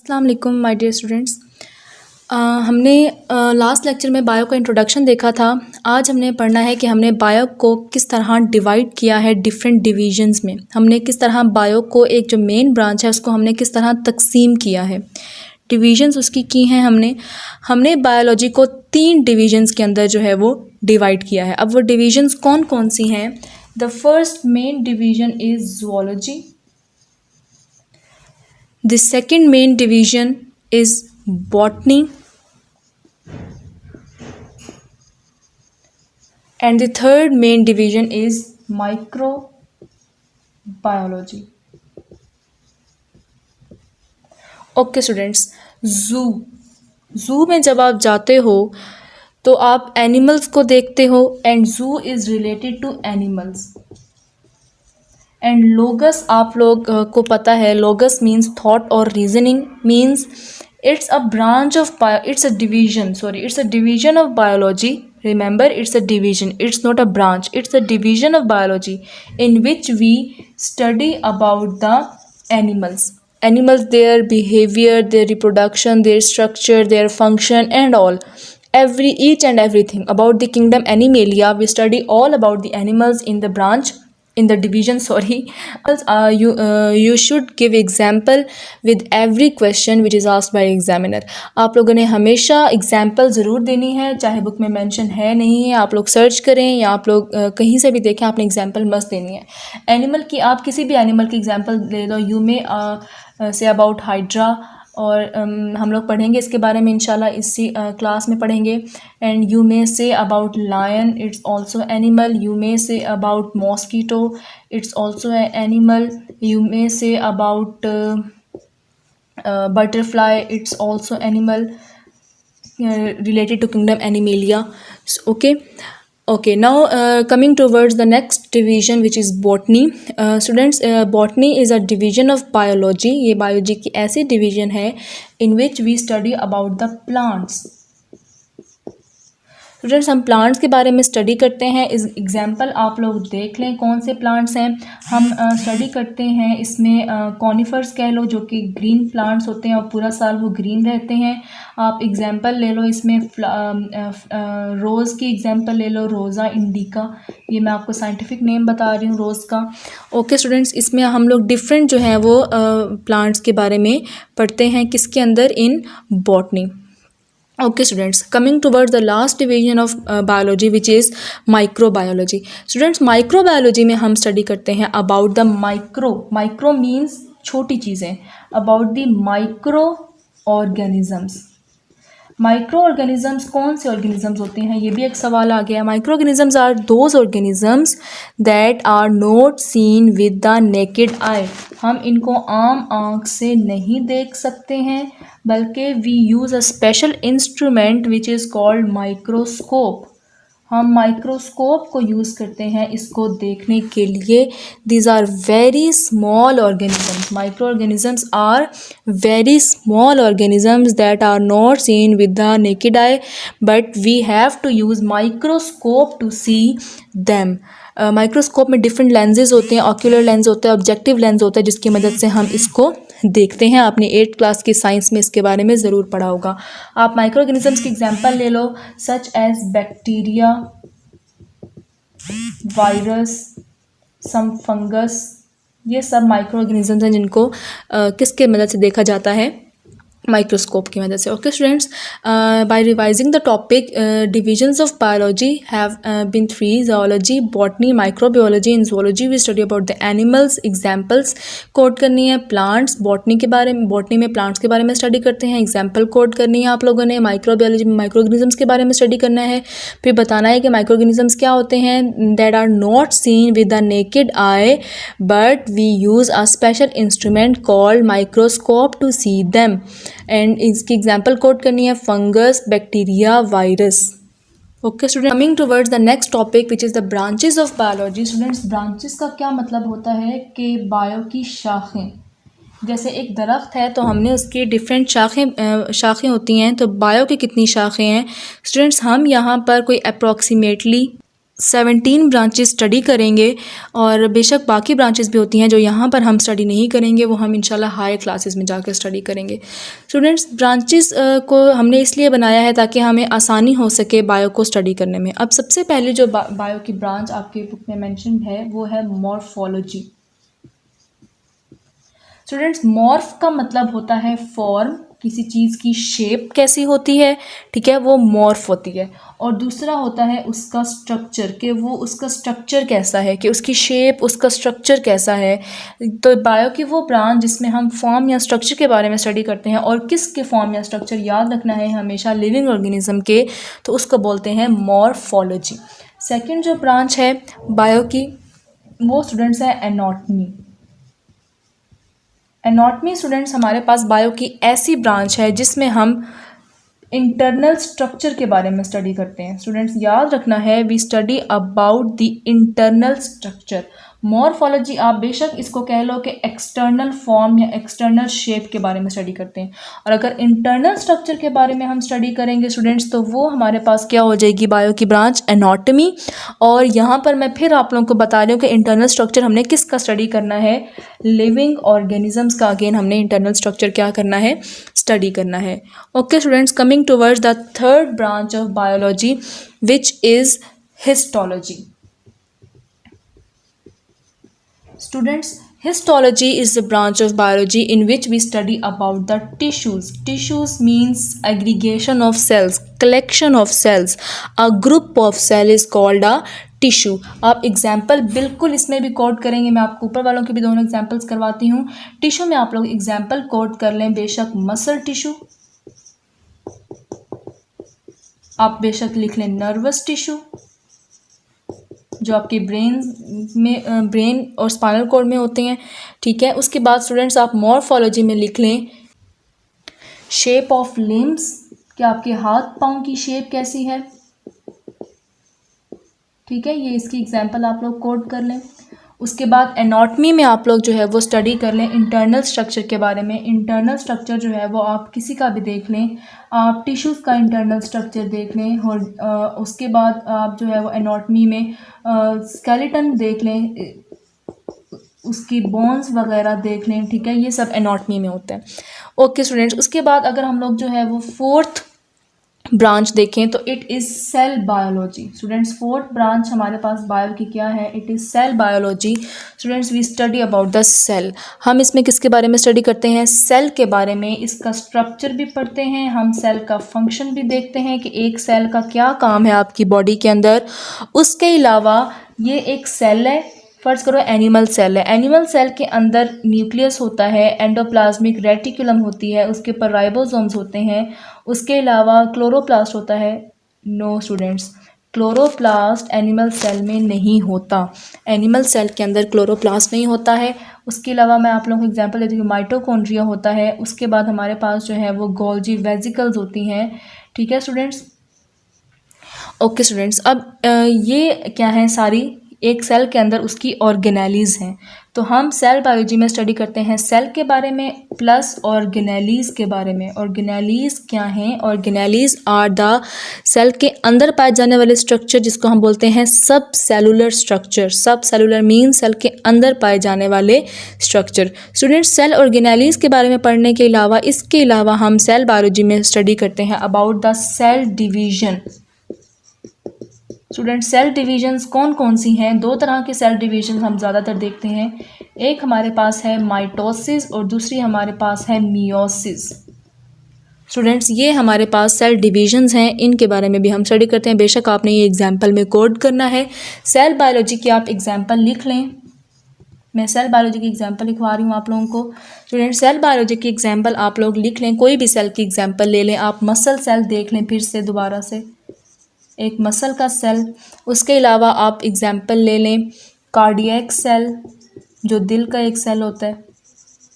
अस्सलाम वालेकुम my dear students. हमने लास्ट लेक्चर में बायो का इंट्रोडक्शन देखा था। आज हमने पढ़ना है कि हमने बायो को किस तरह डिवाइड किया है डिफरेंट डिवीजन्स में। हमने किस तरह बायो को एक जो मेन ब्रांच है उसको हमने किस तरह तकसीम किया है, डिवीजन्स उसकी की हैं। हमने बायोलॉजी को 3 डिवीजन्स के अंदर जो है वो डिवाइड किया है। अब वो डिवीजन्स कौन कौन सी हैं? The first main division is zoology. The second main division is botany, and the third main division is microbiology. Okay students, zoo में जब आप जाते हो तो आप एनिमल्स को देखते हो and zoo is related to animals. And logos आप लोग को पता है, लोगस मीन्स थॉट और reasoning means it's a branch of it's a division of biology. Remember, it's a division, it's not a branch, it's a division of biology in which we study about the animals, their behavior, their reproduction, their structure, their function and all, each and everything about the kingdom Animalia. We study all about the animals in the branch, in the division, you should give example with every question which is asked by examiner. आप लोगों ने हमेशा example ज़रूर देनी है, चाहे book में mention है नहीं है, आप लोग सर्च करें या आप लोग कहीं से भी देखें, आपने एग्जाम्पल मस्त देनी है। एनिमल की आप किसी भी एनिमल की एग्जाम्पल ले दो। यू में से अबाउट हाइड्रा, और हम लोग पढ़ेंगे इसके बारे में इंशाल्लाह इसी क्लास में पढ़ेंगे। And you may say about lion, it's also animal. You may say about mosquito, it's also animal. You may say about butterfly, it's also animal related to kingdom Animalia. Okay, now coming towards the next division which is botany. Students, botany is a division of biology. ये biology की ऐसी division है in which we study about the plants. Students, हम plants के बारे में study करते हैं। इस एग्जांपल आप लोग देख लें कौन से प्लांट्स हैं। हम स्टडी करते हैं इसमें कॉनिफर्स कह लो, जो कि ग्रीन प्लांट्स होते हैं और पूरा साल वो ग्रीन रहते हैं। आप एग्जांपल ले लो इसमें रोज़ की एग्जांपल ले लो, रोज़ा इंडिका, ये मैं आपको साइंटिफिक नेम बता रही हूँ रोज़ का। ओके स्टूडेंट्स, इसमें हम लोग डिफरेंट जो है वो प्लांट्स के बारे में पढ़ते हैं, किसके अंदर? In botany. Okay students, coming towards the last division of biology which is microbiology. Students, microbiology में हम study करते हैं about the micro means छोटी चीज़ें, about the microorganisms. Micro organisms कौन से ऑर्गेनिजम्स होते हैं, ये भी एक सवाल आ गया। Microorganisms are those organisms that are not seen with the naked eye. हम इनको आम आँख से नहीं देख सकते हैं, बल्कि we use a special instrument which is called microscope. हम माइक्रोस्कोप को यूज़ करते हैं इसको देखने के लिए। These are very small organisms. Microorganisms are very small organisms that are not seen with the naked eye, but we have to use microscope to see them. Microscope में different lenses होते हैं, ocular lens होता है, objective lens होता है, जिसकी मदद से हम इसको देखते हैं। आपने 8th क्लास की साइंस में इसके बारे में ज़रूर पढ़ा होगा। आप माइक्रो ऑर्गेनिजम्स की एग्जांपल ले लो, सच एज बैक्टीरिया, वायरस, सम फंगस, ये सब माइक्रो ऑर्गेनिजम्स हैं जिनको किसके मदद से देखा जाता है? माइक्रोस्कोप की मदद से। Okay students, by revising the topic, divisions of biology have been 3: zoology, botany, microbiology. In zoology we study about the animals. Examples quote करनी है। प्लांट्स, बॉटनी के बारे में, बॉटनी में प्लांट्स के बारे में स्टडी करते हैं, एग्जाम्पल कोड करनी है आप लोगों ने। माइक्रोबायोलॉजी में माइक्रो ऑर्गेनिजम्स के बारे में स्टडी करना है, फिर बताना है कि माइक्रो ऑर्गेनिजम्स क्या होते हैं, that are not seen with the naked eye but we use a special instrument called microscope to see them. And इसकी एग्जाम्पल कोड करनी है, fungus, bacteria, virus. Okay student, coming towards the next topic which is the branches of biology. Students, branches का क्या मतलब होता है कि bio की शाखें। जैसे एक दरख्त है तो हमने उसकी डिफरेंट शाखें होती हैं, तो बायो की कितनी शाखें हैं? स्टूडेंट्स, हम यहाँ पर कोई अप्रॉक्सीमेटली 17 ब्रांचेस स्टडी करेंगे और बेशक बाकी ब्रांचेस भी होती हैं जो यहाँ पर हम स्टडी नहीं करेंगे, वो हम इंशाल्लाह हायर क्लासेस में जाकर स्टडी करेंगे। स्टूडेंट्स, ब्रांचेस को हमने इसलिए बनाया है ताकि हमें आसानी हो सके बायो को स्टडी करने में। अब सबसे पहले जो बायो की ब्रांच आपके बुक में मैंशन है वो है मॉर्फोलॉजी। स्टूडेंट्स, मॉर्फ का मतलब होता है फॉर्म, किसी चीज़ की शेप कैसी होती है, ठीक है, वो मॉर्फ होती है। और दूसरा होता है उसका स्ट्रक्चर, कि वो उसका स्ट्रक्चर कैसा है, कि उसकी शेप, उसका स्ट्रक्चर कैसा है। तो बायो की वो ब्रांच जिसमें हम फॉर्म या स्ट्रक्चर के बारे में स्टडी करते हैं, और किसके फॉर्म या स्ट्रक्चर याद रखना है हमेशा, लिविंग ऑर्गेनिज्म के, तो उसको बोलते हैं मॉर्फोलॉजी। सेकेंड जो ब्रांच है बायो की वो स्टूडेंट्स है एनाटॉमी। एनाटॉमी स्टूडेंट्स हमारे पास बायो की ऐसी ब्रांच है जिसमें हम इंटरनल स्ट्रक्चर के बारे में स्टडी करते हैं। स्टूडेंट्स याद रखना है, we study about the internal structure. Morphology आप बेशक इसको कह लो कि एक्सटर्नल फॉर्म या एक्सटर्नल शेप के बारे में स्टडी करते हैं, और अगर इंटरनल स्ट्रक्चर के बारे में हम स्टडी करेंगे स्टूडेंट्स तो वो हमारे पास क्या हो जाएगी, बायो की ब्रांच एनाटॉमी। और यहाँ पर मैं फिर आप लोगों को बता रही हूँ कि इंटरनल स्ट्रक्चर हमने किसका स्टडी करना है, लिविंग ऑर्गेनिजम्स का। अगेन हमने इंटरनल स्ट्रक्चर क्या करना है, स्टडी करना है। Okay students, coming towards the third branch of biology which is histology. Students, histology is the branch of biology in which we study about the tissues. Tissues means aggregation of cells, collection of cells. A group of cell is called a tissue. आप example बिल्कुल इसमें भी code करेंगे, मैं आपको ऊपर वालों के भी दोनों एग्जाम्पल्स करवाती हूँ। टिश्यू में आप लोग एग्जाम्पल कोड कर लें, बेशक मसल टिश्यू, आप बेशक लिख लें नर्वस टिश्यू जो आपके ब्रेन और स्पाइनल कॉर्ड में होते हैं, ठीक है। उसके बाद स्टूडेंट्स आप मॉर्फोलॉजी में लिख लें शेप ऑफ लिम्स, कि आपके हाथ पाँव की शेप कैसी है, ठीक है, ये इसकी एग्जांपल आप लोग कोड कर लें। उसके बाद एनाटॉमी में आप लोग जो है वो स्टडी कर लें इंटरनल स्ट्रक्चर के बारे में। इंटरनल स्ट्रक्चर जो है वो आप किसी का भी देख लें, आप टिश्यूज़ का इंटरनल स्ट्रक्चर देख लें, और उसके बाद आप जो है वो एनाटॉमी में स्केलेटन देख लें, उसकी बोन्स वगैरह देख लें, ठीक है, ये सब एनाटॉमी में होता है। ओके स्टूडेंट्स, उसके बाद अगर हम लोग जो है वो फोर्थ ब्रांच देखें तो it is cell biology. Students, fourth branch हमारे पास बायो की क्या है, it is cell biology. Students, we study about the cell. हम इसमें किसके बारे में स्टडी करते हैं, सेल के बारे में। इसका स्ट्रक्चर भी पढ़ते हैं हम, सेल का फंक्शन भी देखते हैं कि एक सेल का क्या काम है आपकी बॉडी के अंदर। उसके अलावा ये एक सेल है, फ़र्ज़ करो एनिमल सेल है, एनिमल सेल के अंदर न्यूक्लियस होता है, एंडोप्लाज्मिक रेटिकुलम होती है, उसके ऊपर राइबोसोम्स होते हैं, उसके अलावा क्लोरोप्लास्ट होता है। No students, chloroplast animal cell में नहीं होता, एनिमल सेल के अंदर क्लोरोप्लास्ट नहीं होता है। उसके अलावा मैं आप लोगों को एग्जांपल देती हूँ, माइटोकॉन्ड्रिया होता है। उसके बाद हमारे पास जो है वो गोल्जी वेसिकल्स होती हैं, ठीक है स्टूडेंट्स। ओके स्टूडेंट्स, अब ये क्या है, सारी एक सेल के अंदर उसकी ऑर्गेनेलीज़ हैं। तो हम सेल बायोलॉजी में स्टडी करते हैं सेल के बारे में प्लस ऑर्गेनेलीज़ के बारे में। ऑर्गेनेलीज़ क्या हैं, ऑर्गेनेलीज़ आर द सेल के अंदर पाए जाने वाले स्ट्रक्चर जिसको हम बोलते हैं सब सेलुलर स्ट्रक्चर। सब सेलुलर मीन सेल के अंदर पाए जाने वाले स्ट्रक्चर। स्टूडेंट्स, सेल ऑर्गेनेलीज़ के बारे में पढ़ने के अलावा इसके अलावा हम सेल बायोलॉजी में स्टडी करते हैं about the cell division. Student, cell divisions कौन कौन सी हैं, दो तरह के सेल डिवीजन हम ज़्यादातर देखते हैं। एक हमारे पास है माइटोसिस और दूसरी हमारे पास है मियोसिस। स्टूडेंट्स, ये हमारे पास सेल डिवीजन्स हैं, इनके बारे में भी हम स्टडी करते हैं। बेशक आपने ये एग्जाम्पल में कोड करना है। सेल बायोलॉजी की आप एग्जाम्पल लिख लें, मैं सेल बायोलॉजी की एग्जाम्पल लिखवा रही हूँ आप लोगों को। स्टूडेंट, सेल बायोलॉजी की एग्जाम्पल आप लोग लिख लें, कोई भी सेल की एग्जाम्पल ले लें। आप मसल सेल देख लें फिर से दोबारा से, एक मसल का सेल। उसके अलावा आप एग्जाम्पल ले लें कार्डियक सेल, जो दिल का एक सेल होता है,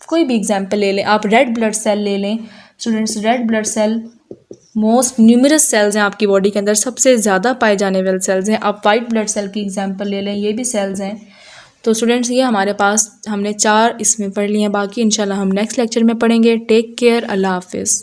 कोई भी एग्जाम्पल ले लें। आप रेड ब्लड सेल ले लें। Students, red blood cell most numerous cells हैं आपकी बॉडी के अंदर, सबसे ज़्यादा पाए जाने वाले सेल्स हैं। आप वाइट ब्लड सेल की एग्जाम्पल ले लें, ये भी सेल्स हैं। तो स्टूडेंट्स, ये हमारे पास हमने 4 इसमें पढ़ लिए हैं, बाकी इंशाल्लाह हम नेक्स्ट लेक्चर में पढ़ेंगे। टेक केयर, अल्लाह हाफिज़।